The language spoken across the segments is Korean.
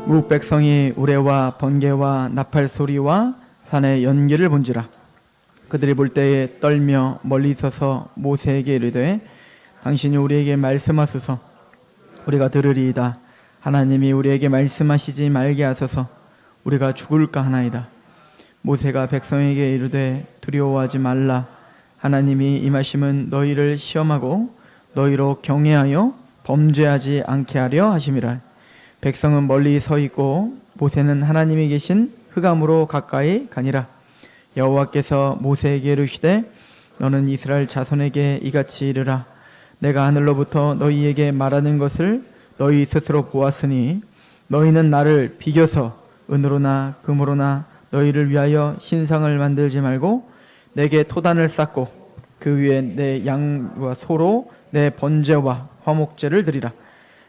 무 백성이 우레와 번개와 나팔 소리와 산의 연기를 본지라. 그들이 볼 때에 떨며 멀리 서서 모세에게 이르되 당신이 우리에게 말씀하소서 우리가 들으리이다. 하나님이 우리에게 말씀하시지 말게 하소서 우리가 죽을까 하나이다. 모세가 백성에게 이르되 두려워하지 말라. 하나님이 임하심은 너희를 시험하고 너희로 경외하여 범죄하지 않게 하려 하심이라. 백성은 멀리 서 있고 모세는 하나님이 계신 흑암으로 가까이 가니라. 여호와께서 모세에게 이르시되 너는 이스라엘 자손에게 이같이 이르라. 내가 하늘로부터 너희에게 말하는 것을 너희 스스로 보았으니 너희는 나를 비겨서 은으로나 금으로나 너희를 위하여 신상을 만들지 말고 내게 토단을 쌓고 그 위에 내 양과 소로 내 번제와 화목제를 드리라.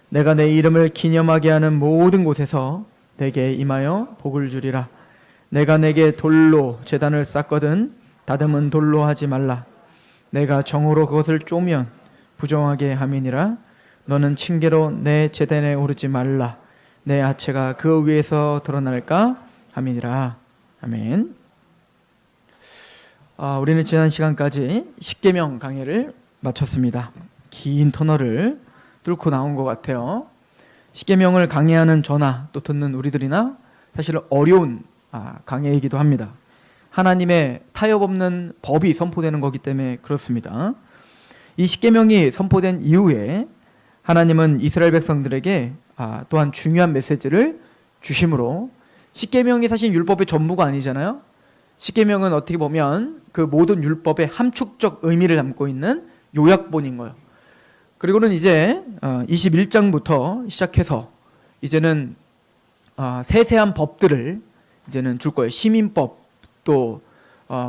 내가 내 이름을 기념하게 하는 모든 곳에서 내게 임하여 복을 주리라. 내가 내게 돌로 제단을 쌓거든 다듬은 돌로 하지 말라. 내가 정으로 그것을 쪼면 부정하게 함이니라. 너는 징계로 내 제단에 오르지 말라. 내 하체가 그 위에서 드러날까 함이니라. 아멘. 우리는 지난 시간까지 십계명 강해를 마쳤습니다. 긴 터널을 뚫고 나온 것 같아요. 십계명을 강해하는 저나 또 듣는 우리들이나 사실은 어려운 강해이기도 합니다. 하나님의 타협 없는 법이 선포되는 거기 때문에 그렇습니다. 이 십계명이 선포된 이후에 하나님은 이스라엘 백성들에게 또한 중요한 메시지를 주심으로, 십계명이 사실 율법의 전부가 아니잖아요. 십계명은 어떻게 보면 그 모든 율법의 함축적 의미를 담고 있는 요약본인 거예요. 그리고는 이제 21장부터 시작해서 이제는 세세한 법들을 이제는 줄 거예요. 시민법, 또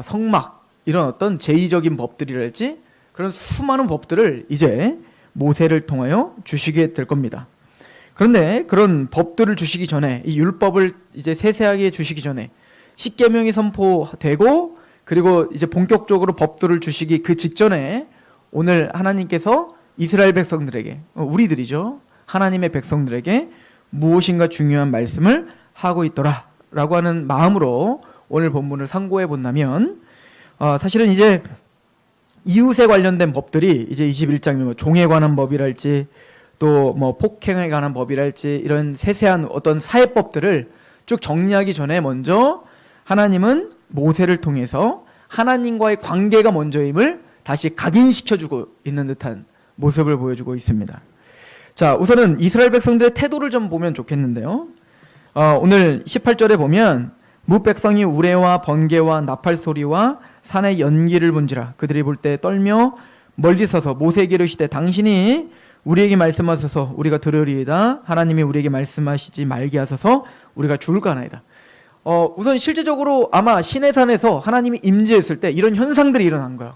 성막, 이런 어떤 제의적인 법들이랄지 그런 수많은 법들을 이제 모세를 통하여 주시게 될 겁니다. 그런데 그런 법들을 주시기 전에, 이 율법을 이제 세세하게 주시기 전에 십계명이 선포되고 그리고 이제 본격적으로 법들을 주시기 그 직전에 오늘 하나님께서 이스라엘 백성들에게, 우리들이죠, 하나님의 백성들에게 무엇인가 중요한 말씀을 하고 있더라 라고 하는 마음으로 오늘 본문을 상고해 본다면, 사실은 이제 이웃에 관련된 법들이 이제 21장이면 종에 관한 법이랄지 또 뭐 폭행에 관한 법이랄지 이런 세세한 어떤 사회법들을 쭉 정리하기 전에 먼저 하나님은 모세를 통해서 하나님과의 관계가 먼저임을 다시 각인시켜주고 있는 듯한 모습을 보여주고 있습니다. 자, 우선은 이스라엘 백성들의 태도를 좀 보면 좋겠는데요. 오늘 18절에 보면 무 백성이 우레와 번개와 나팔 소리와 산의 연기를 본지라. 그들이 볼 때 떨며 멀리 서서 모세에게 이르시되 당신이 우리에게 말씀하소서 우리가 들으리이다. 하나님이 우리에게 말씀하시지 말게 하소서 우리가 죽을까 하나이다. 우선 실제적으로 아마 시내산에서 하나님이 임재했을 때 이런 현상들이 일어난 거예요.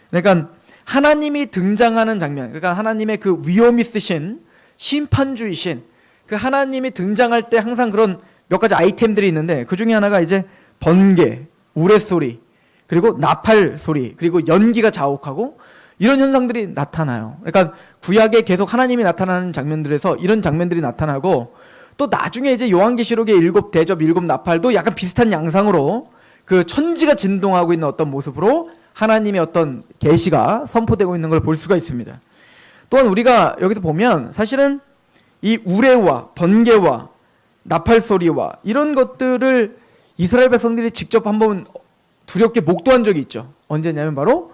그러니까 하나님이 등장하는 장면, 그러니까 하나님의 그 위엄 있으신 심판주이신 그 하나님이 등장할 때 항상 그런 몇 가지 아이템들이 있는데 그 중에 하나가 이제 번개, 우레소리, 그리고 나팔 소리, 그리고 연기가 자욱하고 이런 현상들이 나타나요. 그러니까 구약에 계속 하나님이 나타나는 장면들에서 이런 장면들이 나타나고, 또 나중에 이제 요한계시록의 7대접 7나팔도 약간 비슷한 양상으로 그 천지가 진동하고 있는 어떤 모습으로 하나님의 어떤 계시가 선포되고 있는 걸 볼 수가 있습니다. 또한 우리가 여기서 보면 사실은 이 우레와 번개와 나팔 소리와 이런 것들을 이스라엘 백성들이 직접 한번 두렵게 목도한 적이 있죠. 언제냐면 바로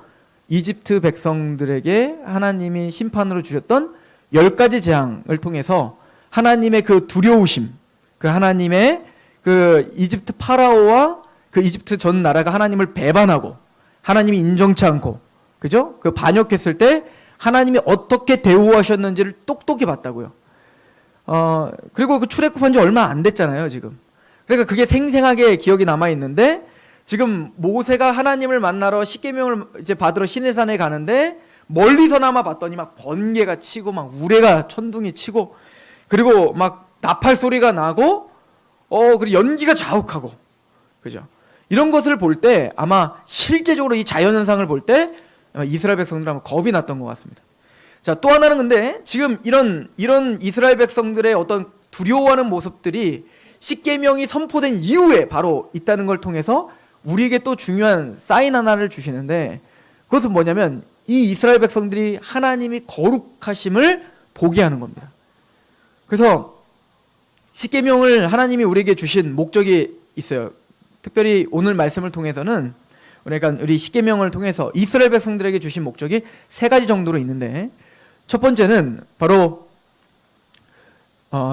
이집트 백성들에게 하나님이 심판으로 주셨던 10가지 재앙을 통해서 하나님의 그 두려우심, 그 하나님의 그 이집트 파라오와 그 이집트 전 나라가 하나님을 배반하고 하나님이 인정치 않고, 그죠? 그 반역했을 때 하나님이 어떻게 대우하셨는지를 똑똑히 봤다고요. 그리고 그 출애굽한 지 얼마 안 됐잖아요, 지금. 그러니까 그게 생생하게 기억이 남아 있는데, 지금 모세가 하나님을 만나러 십계명을 이제 받으러 시내산에 가는데 멀리서나마 봤더니 막 번개가 치고 막 우레가 천둥이 치고 그리고 막 나팔 소리가 나고 그리고 연기가 자욱하고, 그죠? 이런 것을 볼 때 아마 실제적으로 이 자연현상을 볼 때 이스라엘 백성들은 아마 겁이 났던 것 같습니다. 자, 또 하나는 근데 지금 이런 이스라엘 백성들의 어떤 두려워하는 모습들이 십계명이 선포된 이후에 바로 있다는 걸 통해서 우리에게 또 중요한 사인 하나를 주시는데, 그것은 뭐냐면 이 이스라엘 백성들이 하나님이 거룩하심을 보게 하는 겁니다. 그래서 십계명을 하나님이 우리에게 주신 목적이 있어요. 특별히 오늘 말씀을 통해서는 우리 십계명을 통해서 이스라엘 백성들에게 주신 목적이 3가지 정도로 있는데, 첫 번째는 바로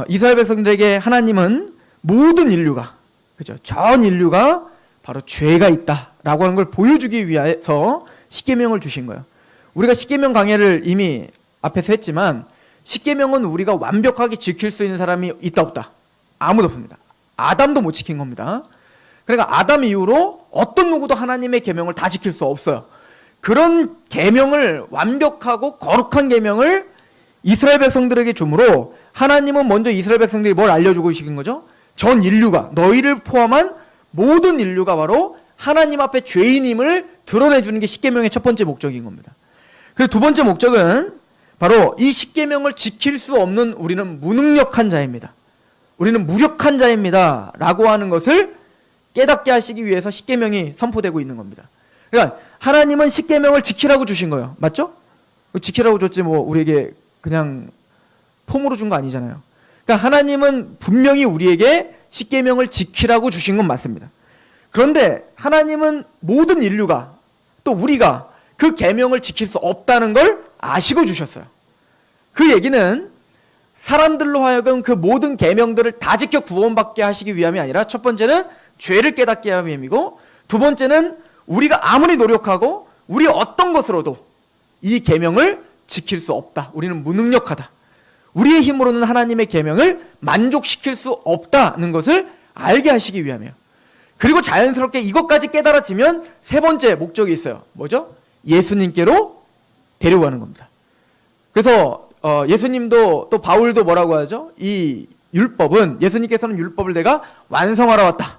이스라엘 백성들에게 하나님은 모든 인류가, 그죠? 전 인류가 바로 죄가 있다라고 하는 걸 보여주기 위해서 십계명을 주신 거예요. 우리가 십계명 강해를 이미 앞에서 했지만, 십계명은 우리가 완벽하게 지킬 수 있는 사람이 있다 없다? 아무도 없습니다. 아담도 못 지킨 겁니다. 그러니까 아담 이후로 어떤 누구도 하나님의 계명을 다 지킬 수 없어요. 그런 계명을, 완벽하고 거룩한 계명을 이스라엘 백성들에게 주므로 하나님은 먼저 이스라엘 백성들이 뭘 알려주고 계신 거죠? 전 인류가, 너희를 포함한 모든 인류가 바로 하나님 앞에 죄인임을 드러내주는 게 십계명의 첫 번째 목적인 겁니다. 그리고 두 번째 목적은 바로 이 십계명을 지킬 수 없는 우리는 무능력한 자입니다. 우리는 무력한 자입니다 라고 하는 것을 깨닫게 하시기 위해서 십계명이 선포되고 있는 겁니다. 그러니까 하나님은 십계명을 지키라고 주신 거예요. 맞죠? 지키라고 줬지 뭐 우리에게 그냥 폼으로 준 거 아니잖아요. 그러니까 하나님은 분명히 우리에게 십계명을 지키라고 주신 건 맞습니다. 그런데 하나님은 모든 인류가, 또 우리가 그 계명을 지킬 수 없다는 걸 아시고 주셨어요. 그 얘기는 사람들로 하여금 그 모든 계명들을 다 지켜 구원받게 하시기 위함이 아니라, 첫 번째는 죄를 깨닫게 하기 위함이고, 두 번째는 우리가 아무리 노력하고 우리 어떤 것으로도 이 계명을 지킬 수 없다. 우리는 무능력하다. 우리의 힘으로는 하나님의 계명을 만족시킬 수 없다는 것을 알게 하시기 위함이에요. 그리고 자연스럽게 이것까지 깨달아지면 세 번째 목적이 있어요. 뭐죠? 예수님께로 데려가는 겁니다. 그래서 예수님도 또 바울도 뭐라고 하죠? 이 율법은, 예수님께서는 율법을 내가 완성하러 왔다,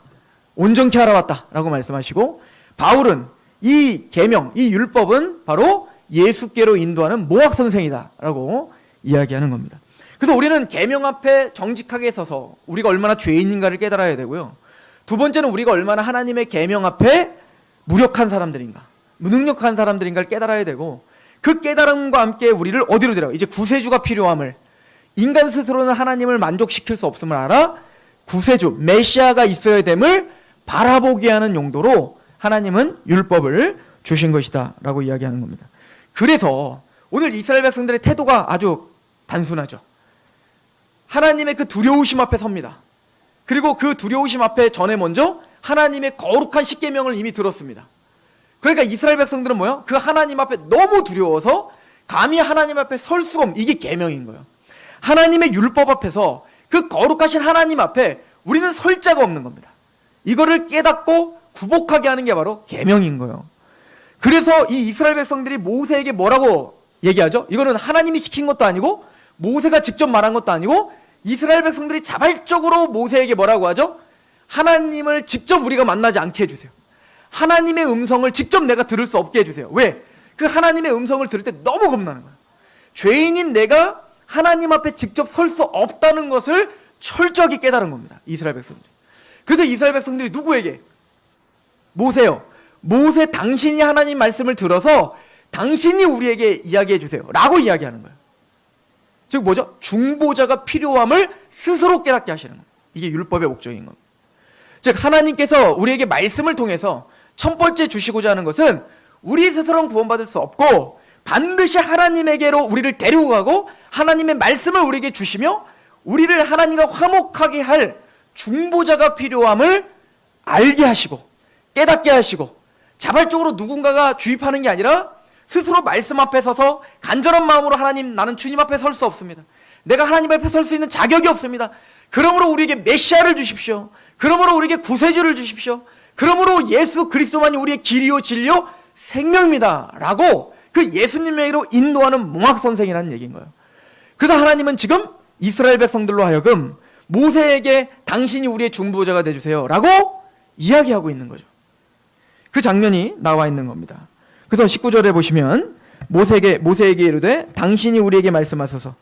온전케 하러 왔다 라고 말씀하시고, 바울은 이 계명, 이 율법은 바로 예수께로 인도하는 모학 선생이다 라고 이야기하는 겁니다. 그래서 우리는 계명 앞에 정직하게 서서 우리가 얼마나 죄인인가를 깨달아야 되고요. 두 번째는 우리가 얼마나 하나님의 계명 앞에 무력한 사람들인가, 무능력한 사람들인가를 깨달아야 되고, 그 깨달음과 함께 우리를 어디로 데려가? 이제 구세주가 필요함을, 인간 스스로는 하나님을 만족시킬 수 없음을 알아 구세주, 메시아가 있어야 됨을 바라보게 하는 용도로 하나님은 율법을 주신 것이다 라고 이야기하는 겁니다. 그래서 오늘 이스라엘 백성들의 태도가 아주 단순하죠. 하나님의 그 두려우심 앞에 섭니다. 그리고 그 두려우심 앞에 전에 먼저 하나님의 거룩한 십계명을 이미 들었습니다. 그러니까 이스라엘 백성들은 뭐예요? 그 하나님 앞에 너무 두려워서 감히 하나님 앞에 설 수가 없는, 이게 계명인 거예요. 하나님의 율법 앞에서, 그 거룩하신 하나님 앞에 우리는 설 자가 없는 겁니다. 이거를 깨닫고 구복하게 하는 게 바로 계명인 거예요. 그래서 이 이스라엘 백성들이 모세에게 뭐라고 얘기하죠? 이거는 하나님이 시킨 것도 아니고 모세가 직접 말한 것도 아니고, 이스라엘 백성들이 자발적으로 모세에게 뭐라고 하죠? 하나님을 직접 우리가 만나지 않게 해주세요. 하나님의 음성을 직접 내가 들을 수 없게 해주세요. 왜? 그 하나님의 음성을 들을 때 너무 겁나는 거예요. 죄인인 내가 하나님 앞에 직접 설 수 없다는 것을 철저하게 깨달은 겁니다. 이스라엘 백성들이. 그래서 이스라엘 백성들이 누구에게? 모세요. 모세, 당신이 하나님 말씀을 들어서 당신이 우리에게 이야기해 주세요 라고 이야기하는 거예요. 즉 뭐죠? 중보자가 필요함을 스스로 깨닫게 하시는 거예요. 이게 율법의 목적인 겁니다. 즉 하나님께서 우리에게 말씀을 통해서 첫 번째 주시고자 하는 것은 우리 스스로는 구원받을 수 없고 반드시 하나님에게로 우리를 데리고 가고 하나님의 말씀을 우리에게 주시며 우리를 하나님과 화목하게 할 중보자가 필요함을 알게 하시고 깨닫게 하시고, 자발적으로 누군가가 주입하는 게 아니라 스스로 말씀 앞에 서서 간절한 마음으로, 하나님, 나는 주님 앞에 설 수 없습니다. 내가 하나님 앞에 설 수 있는 자격이 없습니다. 그러므로 우리에게 메시아를 주십시오. 그러므로 우리에게 구세주를 주십시오. 그러므로 예수 그리스도만이 우리의 길이요 진리요 생명입니다 라고 그 예수님에게로 인도하는 몽학선생이라는 얘기인 거예요. 그래서 하나님은 지금 이스라엘 백성들로 하여금 모세에게 당신이 우리의 중보자가 되주세요 라고 이야기하고 있는 거죠. 그 장면이 나와 있는 겁니다. 그래서 19절에 보시면 모세에게 이르되 당신이 우리에게 말씀하소서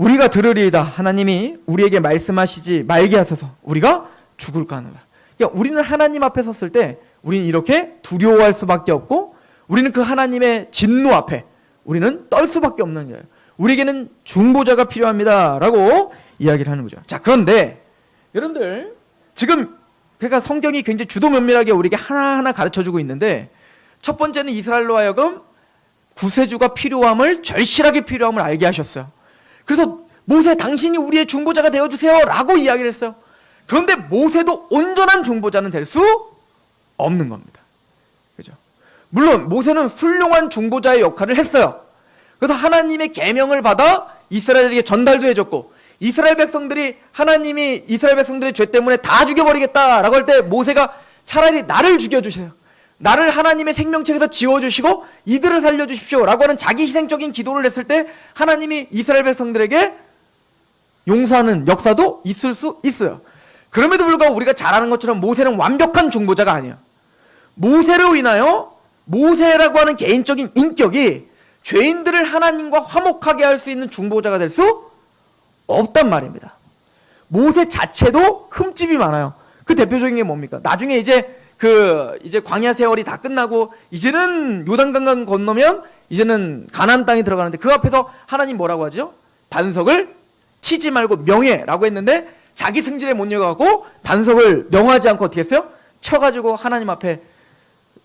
우리가 들으리이다. 하나님이 우리에게 말씀하시지 말게 하소서. 우리가 죽을까 하노라. 그러니까 우리는 하나님 앞에 섰을 때 우리는 이렇게 두려워할 수밖에 없고, 우리는 그 하나님의 진노 앞에 우리는 떨 수밖에 없는 거예요. 우리에게는 중보자가 필요합니다 라고 이야기를 하는 거죠. 자, 그런데 여러분들 지금 그러니까 성경이 굉장히 주도 면밀하게 우리에게 하나하나 가르쳐주고 있는데, 첫 번째는 이스라엘로 하여금 구세주가 필요함을, 절실하게 필요함을 알게 하셨어요. 그래서 모세, 당신이 우리의 중보자가 되어주세요 라고 이야기를 했어요. 그런데 모세도 온전한 중보자는 될 수 없는 겁니다. 그죠? 물론 모세는 훌륭한 중보자의 역할을 했어요. 그래서 하나님의 계명을 받아 이스라엘에게 전달도 해줬고, 이스라엘 백성들이 하나님이 이스라엘 백성들의 죄 때문에 다 죽여버리겠다라고 할 때 모세가 차라리 나를 죽여주세요, 나를 하나님의 생명책에서 지워주시고 이들을 살려주십시오 라고 하는 자기 희생적인 기도를 했을 때 하나님이 이스라엘 백성들에게 용서하는 역사도 있을 수 있어요. 그럼에도 불구하고 우리가 잘 아는 것처럼 모세는 완벽한 중보자가 아니에요. 모세로 인하여 모세라고 하는 개인적인 인격이 죄인들을 하나님과 화목하게 할 수 있는 중보자가 될 수 없단 말입니다. 모세 자체도 흠집이 많아요. 그 대표적인 게 뭡니까? 나중에 이제 광야 세월이 다 끝나고 이제는 요단강 건너면 이제는 가나안 땅에 들어가는데, 그 앞에서 하나님 뭐라고 하죠? 반석을 치지 말고 명해라고 했는데 자기 승질에 못 이겨갖고 반석을 명하지 않고 어떻게 했어요? 쳐가지고 하나님 앞에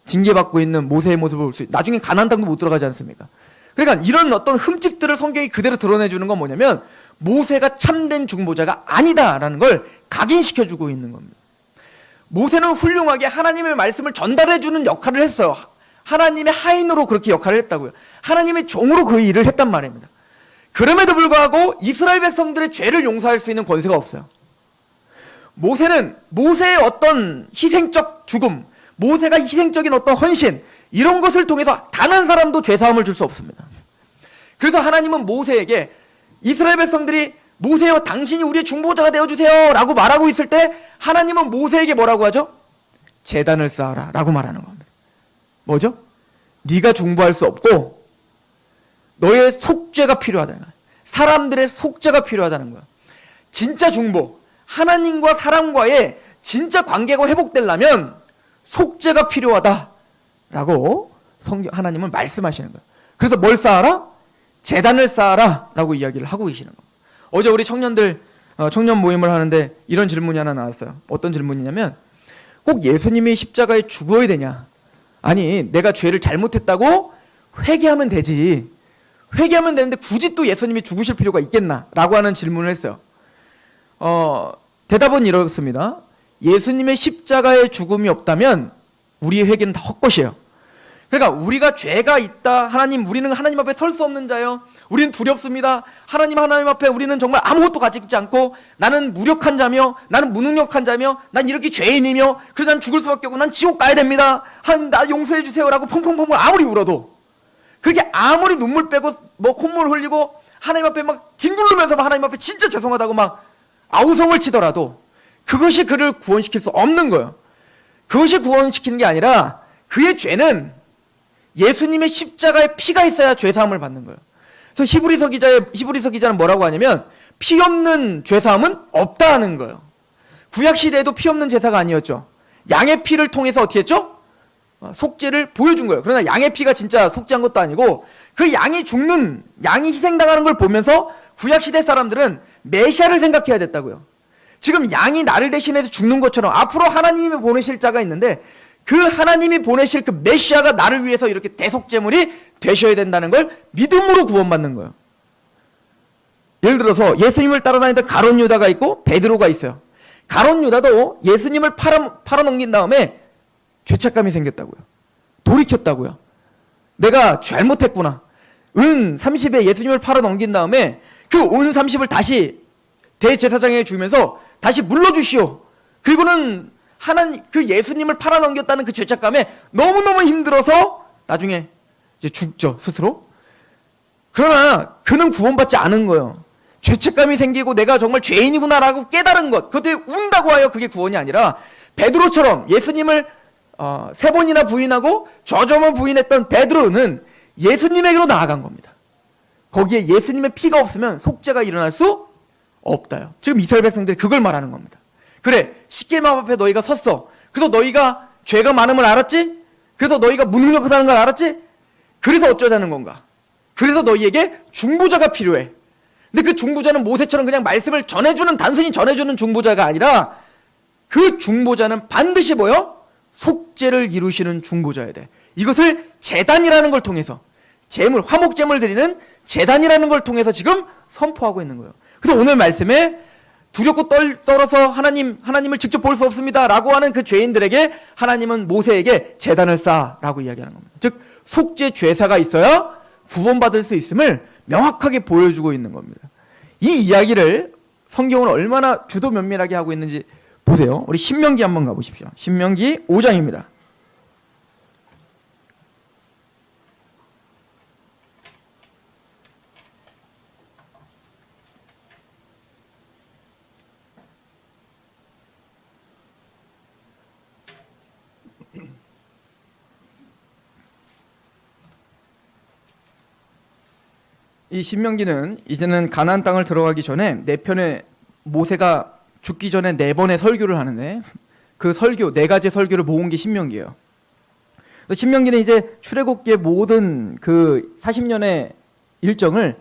징계받고 있는 모세의 모습을 볼 수 있어요. 나중에 가나안 땅도 못 들어가지 않습니까? 그러니까 이런 어떤 흠집들을 성경이 그대로 드러내주는 건 뭐냐면, 모세가 참된 중보자가 아니다라는 걸 각인시켜주고 있는 겁니다. 모세는 훌륭하게 하나님의 말씀을 전달해주는 역할을 했어요. 하나님의 하인으로 그렇게 역할을 했다고요. 하나님의 종으로 그 일을 했단 말입니다. 그럼에도 불구하고 이스라엘 백성들의 죄를 용서할 수 있는 권세가 없어요. 모세는 모세의 어떤 희생적 죽음, 모세가 희생적인 어떤 헌신, 이런 것을 통해서 단 한 사람도 죄사함을 줄 수 없습니다. 그래서 하나님은 모세에게, 이스라엘 백성들이 모세여 당신이 우리의 중보자가 되어주세요 라고 말하고 있을 때 하나님은 모세에게 뭐라고 하죠? 제단을 쌓아라 라고 말하는 겁니다. 뭐죠? 네가 중보할 수 없고 너의 속죄가 필요하다는 거야. 사람들의 속죄가 필요하다는 거야. 진짜 중보, 하나님과 사람과의 진짜 관계가 회복되려면 속죄가 필요하다라고 하나님은 말씀하시는 거예요. 그래서 뭘 쌓아라? 제단을 쌓아라 라고 이야기를 하고 계시는 겁니다. 어제 우리 청년들 청년 모임을 하는데 이런 질문이 하나 나왔어요. 어떤 질문이냐면, 꼭 예수님이 십자가에 죽어야 되냐? 아니, 내가 죄를 잘못했다고 회개하면 되지, 회개하면 되는데 굳이 또 예수님이 죽으실 필요가 있겠나? 라고 하는 질문을 했어요. 대답은 이렇습니다. 예수님의 십자가의 죽음이 없다면 우리의 회개는 다 헛것이에요. 그러니까 우리가 죄가 있다, 하나님, 우리는 하나님 앞에 설 수 없는 자요, 우리는 두렵습니다, 하나님 앞에 우리는 정말 아무것도 가지지 않고, 나는 무력한 자며 나는 무능력한 자며 난 이렇게 죄인이며 그래서 난 죽을 수밖에 없고 난 지옥 가야 됩니다, 하나님 나 용서해 주세요 라고 펑펑펑펑 아무리 울어도, 그렇게 아무리 눈물 빼고 뭐 콧물 흘리고 하나님 앞에 막 뒹굴르면서 하나님 앞에 진짜 죄송하다고 막 아우성을 치더라도 그것이 그를 구원시킬 수 없는 거예요. 그것이 구원시키는 게 아니라 그의 죄는 예수님의 십자가에 피가 있어야 죄사함을 받는 거예요. 그래서 히브리서 기자는 뭐라고 하냐면, 피 없는 죄사함은 없다는 거예요. 구약 시대에도 피 없는 제사가 아니었죠. 양의 피를 통해서 어떻게 했죠? 속죄를 보여준 거예요. 그러나 양의 피가 진짜 속죄한 것도 아니고, 그 양이 희생당하는 걸 보면서 구약 시대 사람들은 메시아를 생각해야 됐다고요. 지금 양이 나를 대신해서 죽는 것처럼 앞으로 하나님이 보내실 자가 있는데, 그 하나님이 보내실 그 메시아가 나를 위해서 이렇게 대속제물이 되셔야 된다는 걸 믿음으로 구원받는 거예요. 예를 들어서 예수님을 따라다니던 가룟 유다가 있고 베드로가 있어요. 가룟 유다도 예수님을 팔아넘긴 다음에 죄책감이 생겼다고요. 돌이켰다고요. 내가 잘못했구나. 은 30에 예수님을 팔아넘긴 다음에 그 은 30을 다시 대제사장에게 주면서 다시 물러주시오. 그리고는 그 예수님을 팔아넘겼다는 그 죄책감에 너무너무 힘들어서 나중에 이제 죽죠, 스스로. 그러나 그는 구원받지 않은 거예요. 죄책감이 생기고 내가 정말 죄인이구나라고 깨달은 것, 그것에 운다고 하여 그게 구원이 아니라, 베드로처럼 예수님을 3번이나 부인하고 저저번 부인했던 베드로는 예수님에게로 나아간 겁니다. 거기에 예수님의 피가 없으면 속죄가 일어날 수 없다요. 지금 이스라엘 백성들이 그걸 말하는 겁니다. 그래, 십계명 앞에 너희가 섰어. 그래서 너희가 죄가 많음을 알았지? 그래서 너희가 무능력하다는 사는 걸 알았지? 그래서 어쩌자는 건가? 그래서 너희에게 중보자가 필요해. 근데 그 중보자는 모세처럼 그냥 말씀을 전해주는, 단순히 전해주는 중보자가 아니라 그 중보자는 반드시 뭐요? 속죄를 이루시는 중보자여야 돼. 이것을 제단이라는 걸 통해서, 제물, 화목제물 드리는 제단이라는 걸 통해서 지금 선포하고 있는 거예요. 그래서 오늘 말씀에 두렵고 떨어서 하나님을 직접 볼 수 없습니다 라고 하는 그 죄인들에게 하나님은 모세에게 제단을 쌓아라고 이야기하는 겁니다. 즉 속죄 죄사가 있어야 구원받을 수 있음을 명확하게 보여주고 있는 겁니다. 이 이야기를 성경은 얼마나 주도 면밀하게 하고 있는지 보세요. 우리 신명기 한번 가보십시오. 신명기 5장입니다. 이 신명기는 이제는 가나안 땅을 들어가기 전에 네 편의 모세가 죽기 전에 4번의 설교를 하는데 그 설교, 4가지 설교를 모은 게 신명기예요. 신명기는 이제 출애굽기의 모든 그 40년의 일정을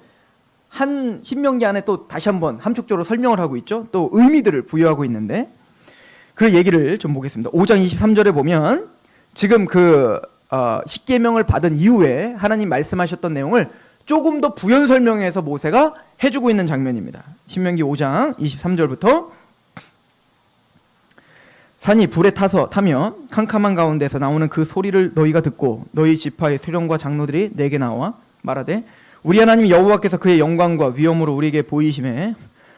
한 신명기 안에 또 다시 한번 함축적으로 설명을 하고 있죠. 또 의미들을 부여하고 있는데 그 얘기를 좀 보겠습니다. 5장 23절에 보면 지금 그 십계명을 받은 이후에 하나님 말씀하셨던 내용을 조금 더 부연 설명해서 모세가 해주고 있는 장면입니다. 신명기 5장 23절부터 산이 불에 타며 캄캄한 가운데서 나오는 그 소리를 너희가 듣고 너희 지파의 수령과 장로들이 내게 나와 말하되 우리 하나님 여호와께서 그의 영광과 위엄으로 우리에게 보이심에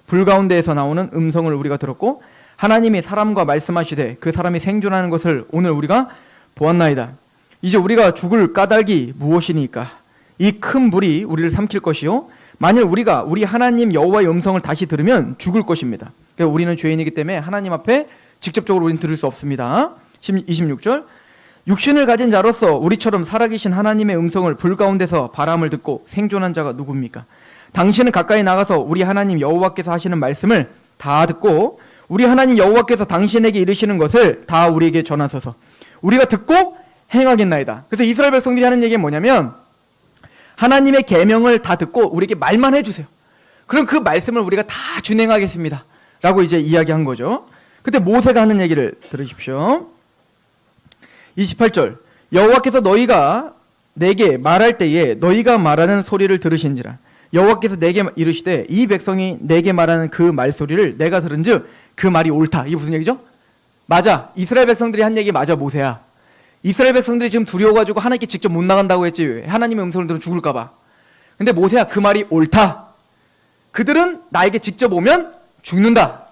불 가운데에서 나오는 음성을 우리가 들었고 하나님이 사람과 말씀하시되 그 사람이 생존하는 것을 오늘 우리가 보았나이다. 이제 우리가 죽을 까닭이 무엇이니까 이 큰 불이 우리를 삼킬 것이요 만일 우리가 우리 하나님 여호와의 음성을 다시 들으면 죽을 것입니다. 그러니까 우리는 죄인이기 때문에 하나님 앞에 직접적으로 우리는 들을 수 없습니다. 26절 육신을 가진 자로서 우리처럼 살아계신 하나님의 음성을 불 가운데서 바람을 듣고 생존한 자가 누굽니까? 당신은 가까이 나가서 우리 하나님 여호와께서 하시는 말씀을 다 듣고 우리 하나님 여호와께서 당신에게 이르시는 것을 다 우리에게 전하소서. 우리가 듣고 행하겠나이다. 그래서 이스라엘 백성들이 하는 얘기는 뭐냐면 하나님의 계명을 다 듣고 우리에게 말만 해주세요. 그럼 그 말씀을 우리가 다 준행하겠습니다 라고 이제 이야기한 거죠. 그때 모세가 하는 얘기를 들으십시오. 28절 여호와께서 너희가 내게 말할 때에 너희가 말하는 소리를 들으신지라 여호와께서 내게 이르시되 이 백성이 내게 말하는 그 말소리를 내가 들은즉 그 말이 옳다. 이게 무슨 얘기죠? 맞아. 이스라엘 백성들이 한 얘기 맞아. 모세야. 이스라엘 백성들이 지금 두려워가지고 하나님께 직접 못 나간다고 했지. 왜? 하나님의 음성을 들으면 죽을까봐. 근데 모세야 그 말이 옳다. 그들은 나에게 직접 오면 죽는다.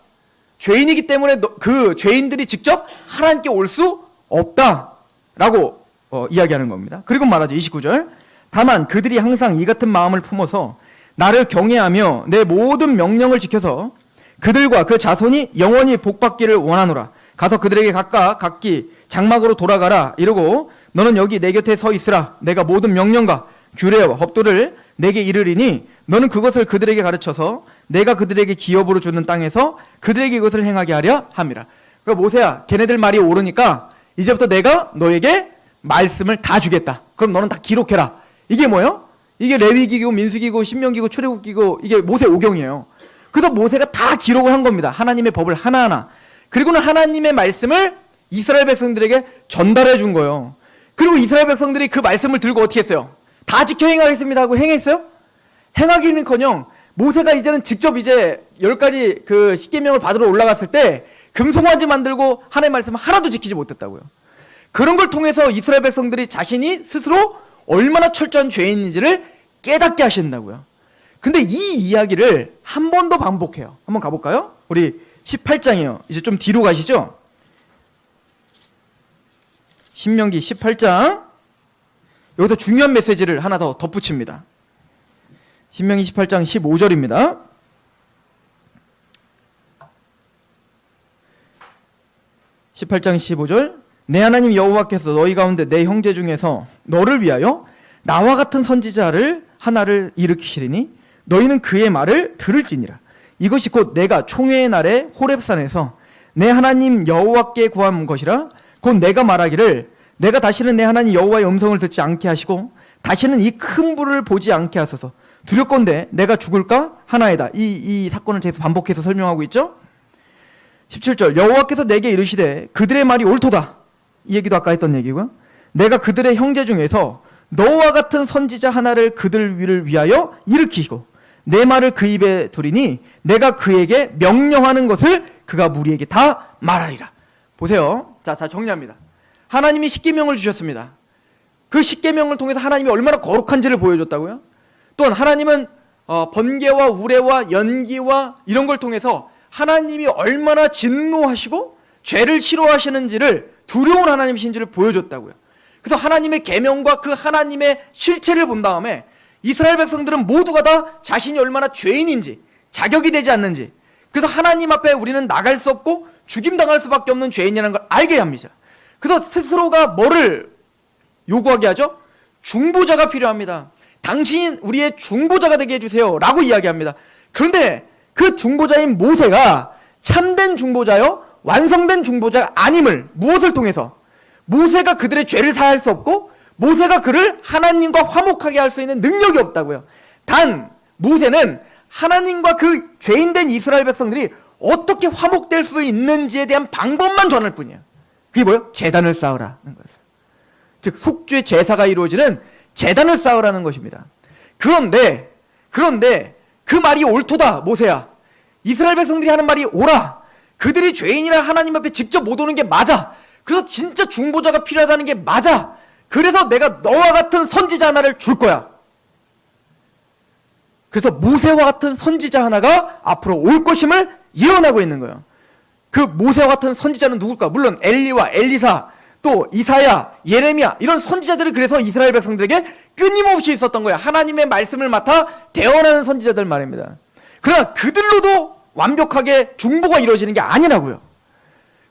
죄인이기 때문에 그 죄인들이 직접 하나님께 올 수 없다 라고 이야기하는 겁니다. 그리고 말하죠. 29절 다만 그들이 항상 이 같은 마음을 품어서 나를 경외하며 내 모든 명령을 지켜서 그들과 그 자손이 영원히 복받기를 원하노라. 가서 그들에게 각기 장막으로 돌아가라. 이러고 너는 여기 내 곁에 서 있으라. 내가 모든 명령과 규례와 법도를 내게 이르리니 너는 그것을 그들에게 가르쳐서 내가 그들에게 기업으로 주는 땅에서 그들에게 이것을 행하게 하려 함이라. 그러니까 모세야 걔네들 말이 옳으니까 이제부터 내가 너에게 말씀을 다 주겠다. 그럼 너는 다 기록해라. 이게 뭐예요? 이게 레위기고 민수기고 신명기고 출애굽기고 이게 모세 오경이에요. 그래서 모세가 다 기록을 한 겁니다. 하나님의 법을 하나하나. 그리고는 하나님의 말씀을 이스라엘 백성들에게 전달해 준 거예요. 그리고 이스라엘 백성들이 그 말씀을 들고 어떻게 했어요? 다 지켜 행하겠습니다 하고 행했어요? 행하기는커녕 모세가 이제는 직접 이제 10가지 그 십계명을 받으러 올라갔을 때 금송아지 만들고 하나님의 말씀을 하나도 지키지 못했다고요. 그런 걸 통해서 이스라엘 백성들이 자신이 스스로 얼마나 철저한 죄인인지를 깨닫게 하신다고요. 근데 이 이야기를 한 번 더 반복해요. 한번 가볼까요? 우리 18장이요. 이제 좀 뒤로 가시죠. 신명기 18장. 여기서 중요한 메시지를 하나 더 덧붙입니다. 신명기 18장 15절입니다. (18장 15절) 내 하나님 여호와께서 너희 가운데 내 형제 중에서 너를 위하여 나와 같은 선지자를 하나를 일으키시리니 너희는 그의 말을 들을지니라. 이것이 곧 내가 총회의 날에 호렙산에서 내 하나님 여호와께 구한 것이라. 곧 내가 말하기를 내가 다시는 내 하나님 여호와의 음성을 듣지 않게 하시고 다시는 이 큰 불을 보지 않게 하소서. 두렵건대 내가 죽을까 하나이다. 이 사건을 계속 반복해서 설명하고 있죠. 17절 여호와께서 내게 이르시되 그들의 말이 옳도다. 이 얘기도 아까 했던 얘기고요. 내가 그들의 형제 중에서 너와 같은 선지자 하나를 그들 위하여 일으키시고 내 말을 그 입에 두리니 내가 그에게 명령하는 것을 그가 무리에게 다 말하리라. 보세요. 자, 다 정리합니다. 하나님이 십계명을 주셨습니다. 그 십계명을 통해서 하나님이 얼마나 거룩한지를 보여줬다고요. 또한 하나님은 번개와 우레와 연기와 이런 걸 통해서 하나님이 얼마나 진노하시고 죄를 싫어하시는지를 두려운 하나님이신지를 보여줬다고요. 그래서 하나님의 계명과 그 하나님의 실체를 본 다음에 이스라엘 백성들은 모두가 다 자신이 얼마나 죄인인지, 자격이 되지 않는지, 그래서 하나님 앞에 우리는 나갈 수 없고 죽임당할 수밖에 없는 죄인이라는 걸 알게 합니다. 그래서 스스로가 뭐를 요구하게 하죠? 중보자가 필요합니다. 당신이 우리의 중보자가 되게 해주세요 라고 이야기합니다. 그런데 그 중보자인 모세가 참된 중보자요 완성된 중보자가 아님을 무엇을 통해서? 모세가 그들의 죄를 사할 수 없고 모세가 그를 하나님과 화목하게 할 수 있는 능력이 없다고요. 단 모세는 하나님과 그 죄인된 이스라엘 백성들이 어떻게 화목될 수 있는지에 대한 방법만 전할 뿐이에요. 그게 뭐예요? 제단을 쌓으라는 거였어요. 즉 속죄 제사가 이루어지는 제단을 쌓으라는 것입니다. 그런데 그 말이 옳도다 모세야. 이스라엘 백성들이 하는 말이 옳아. 그들이 죄인이라 하나님 앞에 직접 못 오는 게 맞아. 그래서 진짜 중보자가 필요하다는 게 맞아. 그래서 내가 너와 같은 선지자 하나를 줄 거야. 그래서 모세와 같은 선지자 하나가 앞으로 올 것임을 예언하고 있는 거예요. 그 모세와 같은 선지자는 누굴까? 물론 엘리와 엘리사, 또 이사야, 예레미야 이런 선지자들이 그래서 이스라엘 백성들에게 끊임없이 있었던 거야. 하나님의 말씀을 맡아 대언하는 선지자들 말입니다. 그러나 그들로도 완벽하게 중보가 이루어지는 게 아니라고요.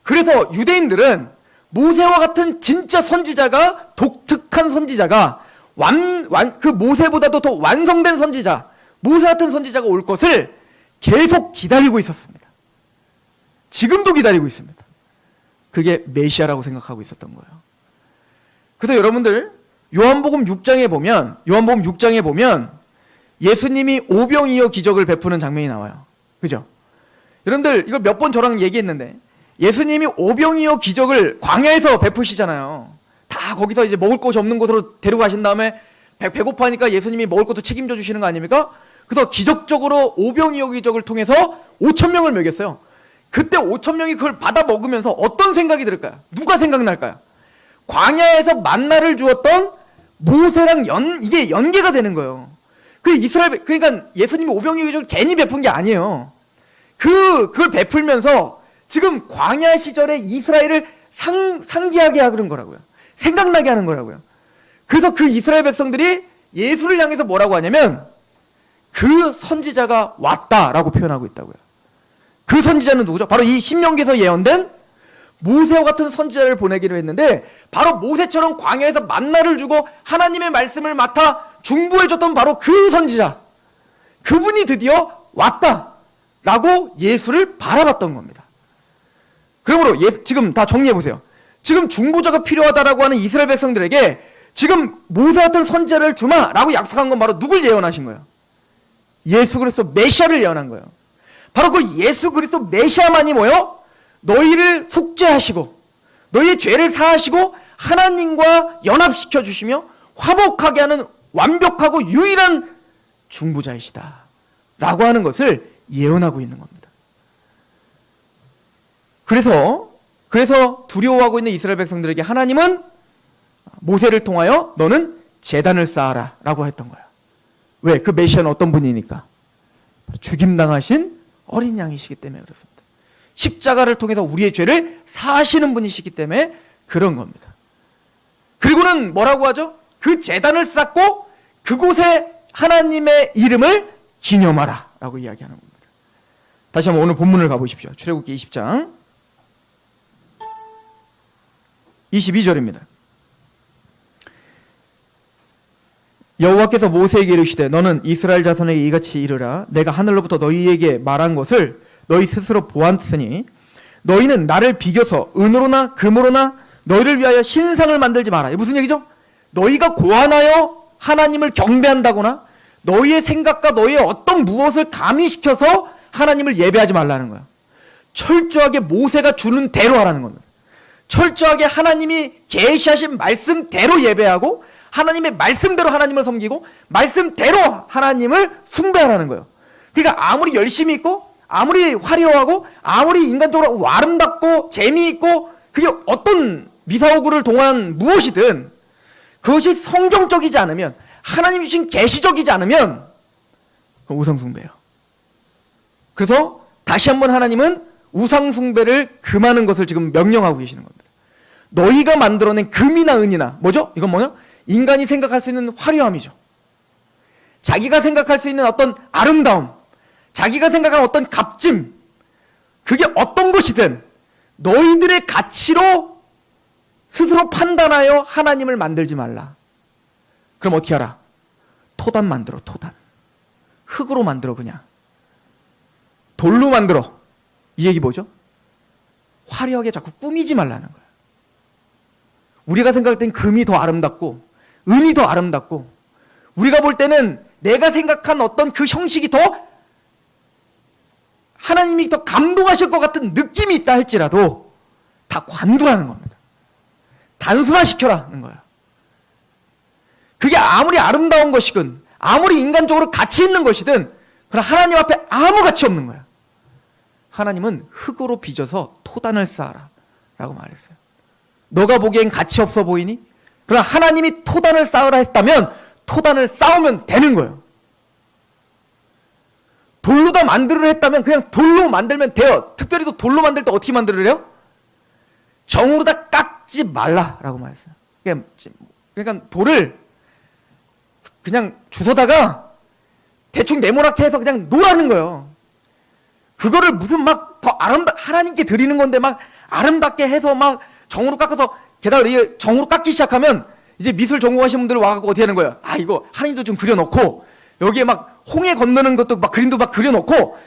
그래서 유대인들은 모세와 같은 진짜 선지자가, 독특한 선지자가 그 모세보다도 더 완성된 선지자, 모세 같은 선지자가 올 것을 계속 기다리고 있었습니다. 지금도 기다리고 있습니다. 그게 메시아라고 생각하고 있었던 거예요. 그래서 여러분들 요한복음 6장에 보면 예수님이 오병이어 기적을 베푸는 장면이 나와요. 그죠? 여러분들 이거 몇 번 저랑 얘기했는데 예수님이 오병이어 기적을 광야에서 베푸시잖아요. 다 거기서 이제 먹을 것이 없는 곳으로 데려가신 다음에 배고파니까 예수님이 먹을 것도 책임져 주시는 거 아닙니까? 그래서 기적적으로 오병이어 기적을 통해서 5,000명을 먹였어요. 그때 5,000명이 그걸 받아 먹으면서 어떤 생각이 들을까요? 누가 생각날까요? 광야에서 만나를 주었던 모세랑 이게 연계가 되는 거예요. 그러니까 예수님이 오병이어 기적을 괜히 베푼 게 아니에요. 그걸 베풀면서 지금 광야 시절에 이스라엘을 상기하게 하는 거라고요. 생각나게 하는 거라고요. 그래서 그 이스라엘 백성들이 예수를 향해서 뭐라고 하냐면 그 선지자가 왔다라고 표현하고 있다고요. 그 선지자는 누구죠? 바로 이 신명기에서 예언된 모세와 같은 선지자를 보내기로 했는데 바로 모세처럼 광야에서 만나를 주고 하나님의 말씀을 맡아 중보해줬던 바로 그 선지자, 그분이 드디어 왔다라고 예수를 바라봤던 겁니다. 그러므로 지금 다 정리해보세요. 지금 중보자가 필요하다라고 하는 이스라엘 백성들에게 지금 모세 같은 선지자를 주마라고 약속한 건 바로 누굴 예언하신 거예요? 예수 그리스도 메시아를 예언한 거예요. 바로 그 예수 그리스도 메시아만이 뭐예요? 너희를 속죄하시고 너희의 죄를 사하시고 하나님과 연합시켜 주시며 화목하게 하는 완벽하고 유일한 중보자이시다 라고 하는 것을 예언하고 있는 겁니다. 그래서 두려워하고 있는 이스라엘 백성들에게 하나님은 모세를 통하여 너는 제단을 쌓아라 라고 했던 거야. 왜? 그 메시아는 어떤 분이니까? 죽임당하신 어린 양이시기 때문에 그렇습니다. 십자가를 통해서 우리의 죄를 사하시는 분이시기 때문에 그런 겁니다. 그리고는 뭐라고 하죠? 그 제단을 쌓고 그곳에 하나님의 이름을 기념하라 라고 이야기하는 겁니다. 다시 한번 오늘 본문을 가보십시오. 출애굽기 20장 22절입니다. 여호와께서 모세에게 이르시되 너는 이스라엘 자손에게 이같이 이르라. 내가 하늘로부터 너희에게 말한 것을 너희 스스로 보았으니 너희는 나를 비교서 은으로나 금으로나 너희를 위하여 신상을 만들지 마라. 이게 무슨 얘기죠? 너희가 고안하여 하나님을 경배한다거나 너희의 생각과 너희의 어떤 무엇을 가미시켜서 하나님을 예배하지 말라는 거예요. 철저하게 모세가 주는 대로 하라는 겁니다. 철저하게 하나님이 계시하신 말씀대로 예배하고 하나님의 말씀대로 하나님을 섬기고 말씀대로 하나님을 숭배하라는 거예요. 그러니까 아무리 열심히 있고 아무리 화려하고 아무리 인간적으로 아름답고 재미있고 그게 어떤 미사오구를 동한 무엇이든 그것이 성경적이지 않으면 하나님 주신 계시적이지 않으면 우상숭배예요. 그래서 다시 한번 하나님은 우상숭배를 금하는 것을 지금 명령하고 계시는 겁니다. 너희가 만들어낸 금이나 은이나 뭐죠? 이건 뭐냐? 인간이 생각할 수 있는 화려함이죠. 자기가 생각할 수 있는 어떤 아름다움, 자기가 생각하는 어떤 값짐, 그게 어떤 것이든 너희들의 가치로 스스로 판단하여 하나님을 만들지 말라. 그럼 어떻게 하라? 토단 만들어, 토단. 흙으로 만들어, 그냥. 돌로 만들어. 이 얘기 뭐죠? 화려하게 자꾸 꾸미지 말라는 거예요. 우리가 생각할 땐 금이 더 아름답고 은이 더 아름답고 우리가 볼 때는 내가 생각한 어떤 그 형식이 더 하나님이 더 감동하실 것 같은 느낌이 있다 할지라도 다 관두라는 겁니다. 단순화시켜라는 거예요. 그게 아무리 아름다운 것이든 아무리 인간적으로 가치 있는 것이든 그러나 하나님 앞에 아무 가치 없는 거예요. 하나님은 흙으로 빚어서 토단을 쌓아라 라고 말했어요. 너가 보기엔 가치 없어 보이니? 그러나 하나님이 토단을 쌓으라 했다면 토단을 쌓으면 되는 거예요. 돌로 다 만들으려 했다면 그냥 돌로 만들면 돼요. 특별히 또 돌로 만들 때 어떻게 만들으래요? 정으로 다 깎지 말라라고 말했어요. 그러니까 돌을 그냥 주워다가 대충 네모나게 해서 그냥 놓으라는 거예요. 그거를 무슨 막 더 하나님께 드리는 건데 막 아름답게 해서 막 정으로 깎아서 게다가 이게 정으로 깎기 시작하면 이제 미술 전공하신 분들 와갖고 어떻게 하는 거예요? 아, 이거 하나님도 좀 그려놓고 여기에 막 홍해 건너는 것도 막 그림도 막 그려놓고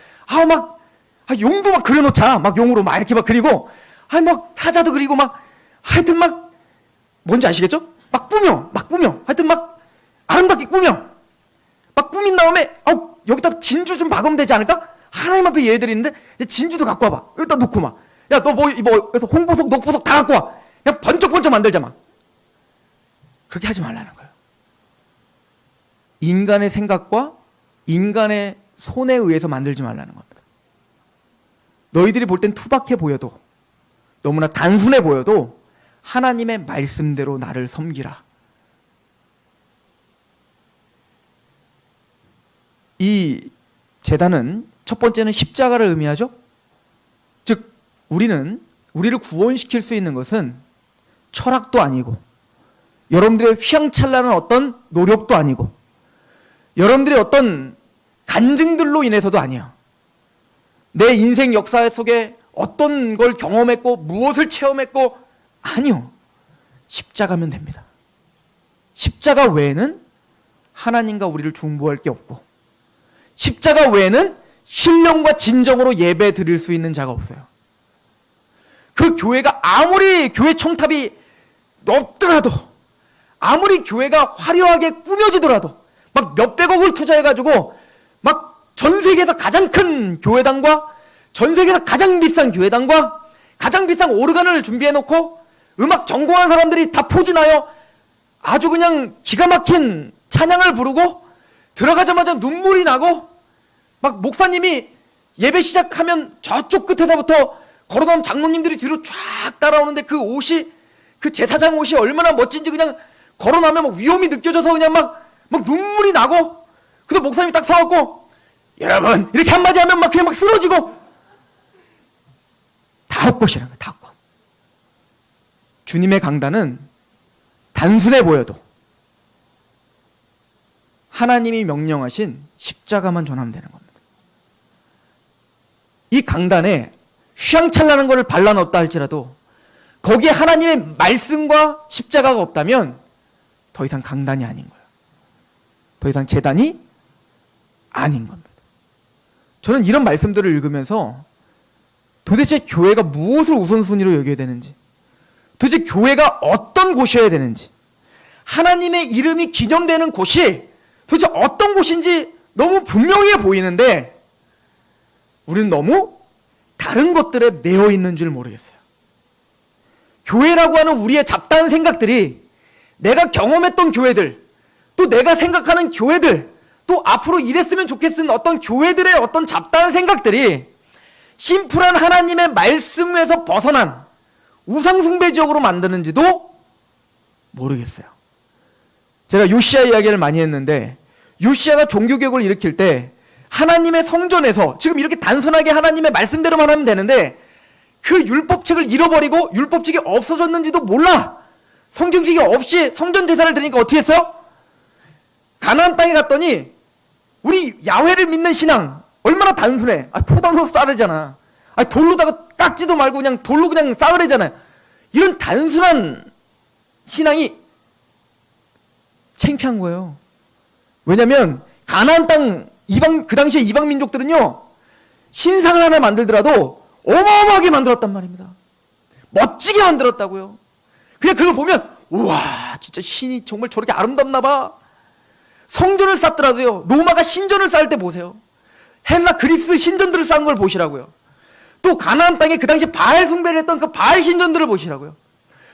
용도 막 그려놓자. 막 용으로 막 이렇게 막 그리고 막 사자도 그리고 막 하여튼 막 뭔지 아시겠죠? 막 꾸며. 하여튼 막 아름답게 꾸며. 막 꾸민 다음에 여기다 진주 좀 박으면 되지 않을까? 하나님 앞에 예배드리는데 진주도 갖고 와봐. 여기다 놓고 막. 야, 너 그래서 홍보석, 녹보석 다 갖고 와. 그냥 번쩍번쩍 만들자 막. 그렇게 하지 말라는 거예요. 인간의 생각과 인간의 손에 의해서 만들지 말라는 겁니다. 너희들이 볼 땐 투박해 보여도 너무나 단순해 보여도 하나님의 말씀대로 나를 섬기라. 이 제단은 첫 번째는 십자가를 의미하죠. 즉 우리를 구원시킬 수 있는 것은 철학도 아니고 여러분들의 휘황찬란한 어떤 노력도 아니고 여러분들의 어떤 간증들로 인해서도 아니에요. 내 인생 역사 속에 어떤 걸 경험했고 무엇을 체험했고 아니요. 십자가면 됩니다. 십자가 외에는 하나님과 우리를 중보할 게 없고 십자가 외에는 신령과 진정으로 예배 드릴 수 있는 자가 없어요. 그 교회가 아무리 교회 청탑이 높더라도 아무리 교회가 화려하게 꾸며지더라도 막 몇백억을 투자해가지고 막 전 세계에서 가장 큰 교회당과 전 세계에서 가장 비싼 교회당과 가장 비싼 오르간을 준비해놓고 음악 전공한 사람들이 다 포진하여 아주 그냥 기가 막힌 찬양을 부르고 들어가자마자 눈물이 나고 막 목사님이 예배 시작하면 저쪽 끝에서부터 걸어나온 장로님들이 뒤로 쫙 따라오는데 그 옷이 그 제사장 옷이 얼마나 멋진지 그냥 걸어나면 막 위험이 느껴져서 그냥 막 눈물이 나고 그래서 목사님이 딱 서갖고 여러분 이렇게 한마디 하면 막 그냥 막 쓰러지고 다 헛것이라는 거예요. 다 헛것. 주님의 강단은 단순해 보여도 하나님이 명령하신 십자가만 전하면 되는 겁니다. 이 강단에 휘황찬란한 것을 발라넣었다 할지라도 거기에 하나님의 말씀과 십자가가 없다면 더 이상 강단이 아닌 거예요. 더 이상 제단이 아닌 겁니다. 저는 이런 말씀들을 읽으면서 도대체 교회가 무엇을 우선순위로 여겨야 되는지, 도대체 교회가 어떤 곳이어야 되는지, 하나님의 이름이 기념되는 곳이 도대체 어떤 곳인지 너무 분명해 보이는데 우리는 너무 다른 것들에 매여 있는 줄 모르겠어요. 교회라고 하는 우리의 잡다한 생각들이 내가 경험했던 교회들, 또 내가 생각하는 교회들, 또 앞으로 이랬으면 좋겠는 어떤 교회들의 어떤 잡다한 생각들이 심플한 하나님의 말씀에서 벗어난 우상숭배 지역으로 만드는지도 모르겠어요. 제가 요시야 이야기를 많이 했는데, 요시야가 종교개혁을 일으킬 때 하나님의 성전에서 지금 이렇게 단순하게 하나님의 말씀대로만 하면 되는데 그 율법책을 잃어버리고 율법책이 없어졌는지도 몰라. 성경책이 없이 성전 제사를 드리니까 어떻게 했어요? 가나안 땅에 갔더니 우리 야훼를 믿는 신앙 얼마나 단순해. 토단으로 쌓으잖아. 돌로다가 깎지도 말고 그냥 돌로 그냥 쌓으래잖아요. 이런 단순한 신앙이 창피한 거예요. 왜냐면 가나안 땅 그 당시에 이방 민족들은요, 신상을 하나 만들더라도 어마어마하게 만들었단 말입니다. 멋지게 만들었다고요. 그냥 그걸 보면 우와, 진짜 신이 정말 저렇게 아름답나 봐. 성전을 쌓더라도요, 로마가 신전을 쌓을 때 보세요. 헬라 그리스 신전들을 쌓은 걸 보시라고요. 또 가나안 땅에 그 당시 바알 숭배를 했던 그 바알 신전들을 보시라고요.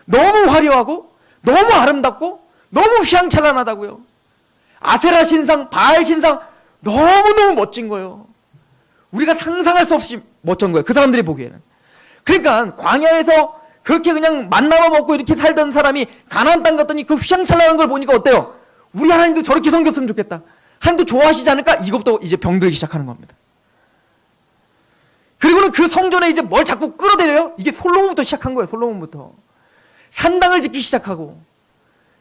너무 화려하고 너무 아름답고 너무 휘황찬란하다고요. 아세라 신상, 바알 신상 너무너무 멋진 거예요. 우리가 상상할 수 없이 멋진 거예요. 그 사람들이 보기에는. 그러니까 광야에서 그렇게 그냥 만나만 먹고 이렇게 살던 사람이 가나안 땅 갔더니 그 휘황찬란한 걸 보니까 어때요? 우리 하나님도 저렇게 섬겼으면 좋겠다. 하나님도 좋아하시지 않을까? 이것부터 이제 병들기 시작하는 겁니다. 그리고는 그 성전에 이제 뭘 자꾸 끌어들여요? 이게 솔로몬부터 시작한 거예요. 솔로몬부터. 산당을 짓기 시작하고.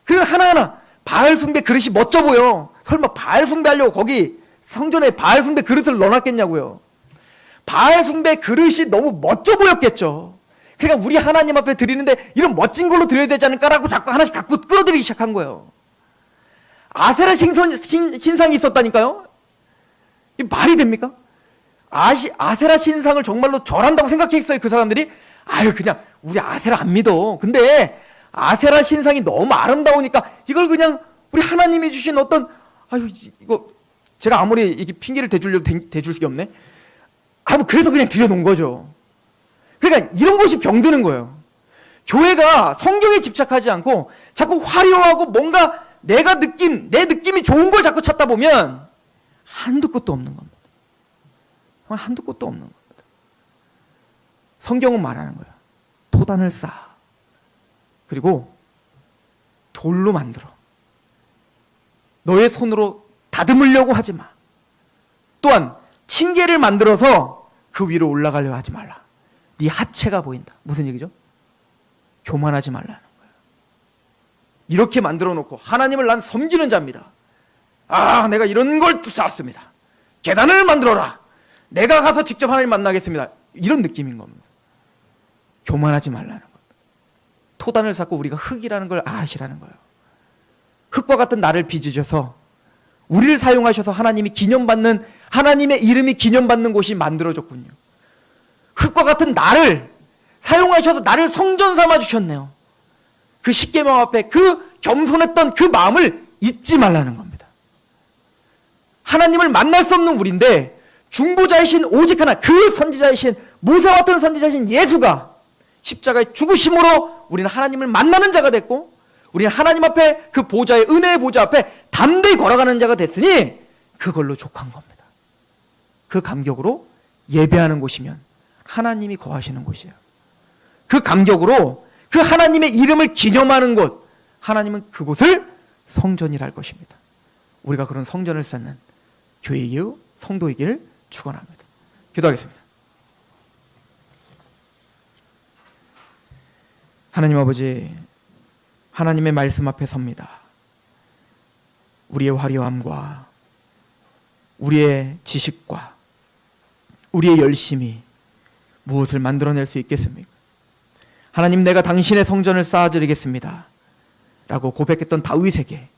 그리고 하나하나 바알 숭배 그릇이 멋져 보여. 설마 바알 숭배하려고 거기 성전에 바알 숭배 그릇을 넣어놨겠냐고요. 바알 숭배 그릇이 너무 멋져 보였겠죠. 그러니까 우리 하나님 앞에 드리는데 이런 멋진 걸로 드려야 되지 않을까라고 자꾸 하나씩 갖고 끌어들이기 시작한 거예요. 아세라 신상이 있었다니까요. 이게 말이 됩니까? 아세라 신상을 정말로 절한다고 생각했어요, 그 사람들이? 그냥 우리 아세라 안 믿어. 근데 아세라 신상이 너무 아름다우니까 이걸 그냥 우리 하나님이 주신 어떤, 이거 제가 아무리 이게 핑계를 대주려고 대줄 수가 없네. 그래서 그냥 들여놓은 거죠. 그러니까 이런 것이 병드는 거예요. 교회가 성경에 집착하지 않고 자꾸 화려하고 뭔가 내 느낌이 좋은 걸 자꾸 찾다 보면 한두 끝도 없는 겁니다. 정말 한두 끝도 없는 겁니다. 성경은 말하는 거예요. 토단을 쌓아. 그리고 돌로 만들어. 너의 손으로 다듬으려고 하지 마. 또한 층계를 만들어서 그 위로 올라가려고 하지 말라. 네 하체가 보인다. 무슨 얘기죠? 교만하지 말라는 거예요. 이렇게 만들어 놓고 하나님을 난 섬기는 자입니다. 내가 이런 걸 쌓았습니다. 계단을 만들어라. 내가 가서 직접 하나님 만나겠습니다. 이런 느낌인 겁니다. 교만하지 말라는 거예요. 토단을 쌓고 우리가 흙이라는 걸 아시라는 거예요. 흙과 같은 나를 빚으셔서 우리를 사용하셔서 하나님의 이름이 기념받는 곳이 만들어졌군요. 흙과 같은 나를 사용하셔서 나를 성전 삼아 주셨네요. 그 십계명 앞에 그 겸손했던 그 마음을 잊지 말라는 겁니다. 하나님을 만날 수 없는 우리인데 중보자이신 오직 하나, 그 선지자이신 모세와 같은 선지자이신 예수가 십자가의 죽으심으로 우리는 하나님을 만나는 자가 됐고, 우리는 하나님 앞에 그 보좌의 은혜의 보좌 앞에 담대히 걸어가는 자가 됐으니 그걸로 족한 겁니다. 그 감격으로 예배하는 곳이면 하나님이 거하시는 곳이에요. 그 감격으로 그 하나님의 이름을 기념하는 곳, 하나님은 그곳을 성전이라 할 것입니다. 우리가 그런 성전을 쌓는 교회의 성도이기를 축원합니다. 기도하겠습니다. 하나님 아버지, 하나님의 말씀 앞에 섭니다. 우리의 화려함과 우리의 지식과 우리의 열심이 무엇을 만들어낼 수 있겠습니까? 하나님, 내가 당신의 성전을 쌓아드리겠습니다 라고 고백했던 다윗에게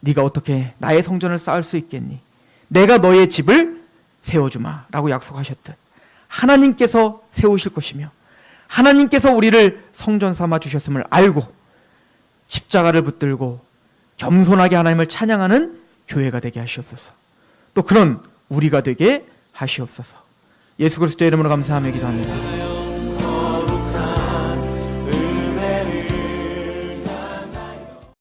네가 어떻게 나의 성전을 쌓을 수 있겠니? 내가 너의 집을 세워주마 라고 약속하셨듯 하나님께서 세우실 것이며 하나님께서 우리를 성전 삼아 주셨음을 알고 십자가를 붙들고 겸손하게 하나님을 찬양하는 교회가 되게 하시옵소서. 또 그런 우리가 되게 하시옵소서. 예수 그리스도의 이름으로 감사하며 기도합니다.